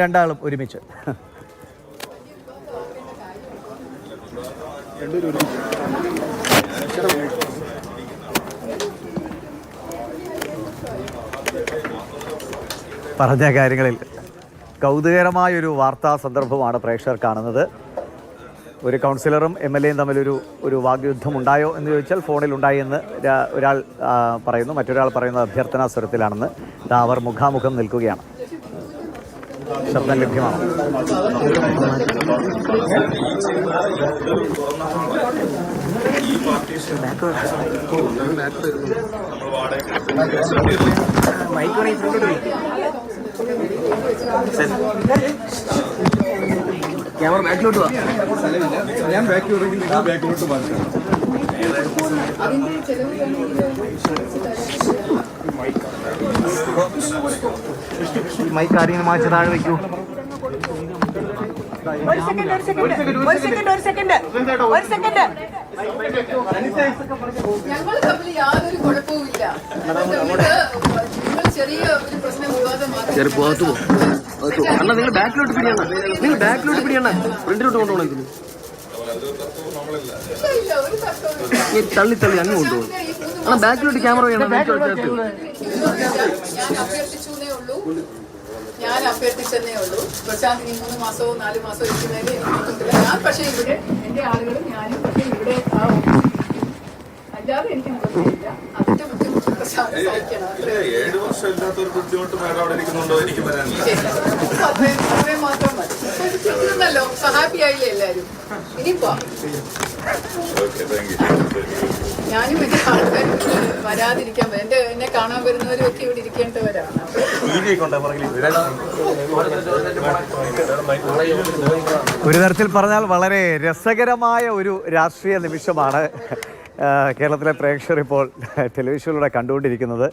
രണ്ടാളും ഒരുമിച്ച്. പറഞ്ഞ കാര്യങ്ങളിൽ കൗതുകകരമായൊരു വാർത്താ സന്ദർഭമാണ് പ്രേക്ഷകർ കാണുന്നത്. ഒരു കൗൺസിലറും MLA യും തമ്മിലൊരു വാഗ്യുദ്ധം ഉണ്ടായോ എന്ന് ചോദിച്ചാൽ ഫോണിൽ ഉണ്ടായി എന്ന് ഒരാൾ പറയുന്നു, മറ്റൊരാൾ പറയുന്നത് അഭ്യർത്ഥനാ സ്വരത്തിലാണെന്ന്. അവർ മുഖാമുഖം നിൽക്കുകയാണ്. ശബ്ദം ലഭ്യമാണ്. ക്യാമറ ബാക്കിലോട്ട് വാ. ഞാൻ ബാക്കിലോട്ട് മാറ്റാം. മൈക്ക് ആരെങ്കിലും മാറ്റി താഴെ വെക്കൂ. ഒരു സെക്കൻഡ്. ഞങ്ങൾ തമ്മിൽ യാതൊരു കുഴപ്പവുമില്ല. ചെറിയ ഒരു പ്രശ്നം ചെറിയ പുറത്തു പോകും. അണ്ണാ നിങ്ങൾ ബാക്കിലോട്ട് പിടിയണ്ണ, ഫ്രണ്ടിലോട്ട് കൊണ്ടുപോകണം. ഇതിന് തള്ളി അങ്ങ് കൊണ്ടുപോകും. അണ്ണാ ബാക്കിലോട്ട് ക്യാമറ വേണം. ഞാൻ അഭ്യർത്ഥിച്ചെന്നേ ഉള്ളൂ. പ്രശാന്ത് ഇനി 3 മാസമോ 4 മാസമോ ഇരിക്കുന്നതിന് എനിക്കില്ല. ഞാൻ പക്ഷേ ഇവിടെ എന്റെ ആളുകളും ഞാനും പക്ഷേ ഇവിടെ അല്ലാതെ എനിക്ക് നിർബന്ധമില്ല. അതിന്റെ ബുദ്ധിമുട്ട് പ്രശാന്ത് സഹിക്കണം. 7 വർഷം ഇല്ലാത്തൊരു ബുദ്ധിമുട്ട് മേഡം അവിടെ ഇരിക്കുന്നുണ്ടോ? എനിക്ക് അത്രയും മാത്രം മതി. സോ ഹാപ്പി ആയില്ലേ എല്ലാവരും? ഇനിയിപ്പോ ഞാനും എന്റെ ആൾക്കാരും വരാതിരിക്കാൻ എന്നെ കാണാൻ വരുന്നവരും ഒക്കെ ഇവിടെ ഇരിക്കേണ്ടവരാണ്. ഒരു തരത്തിൽ പറഞ്ഞാൽ വളരെ രസകരമായ ഒരു രാഷ്ട്രീയ നിമിഷമാണ് കേരളത്തിലെ പ്രേക്ഷകർ ഇപ്പോൾ ടെലിവിഷനിലൂടെ കണ്ടുകൊണ്ടിരിക്കുന്നത്.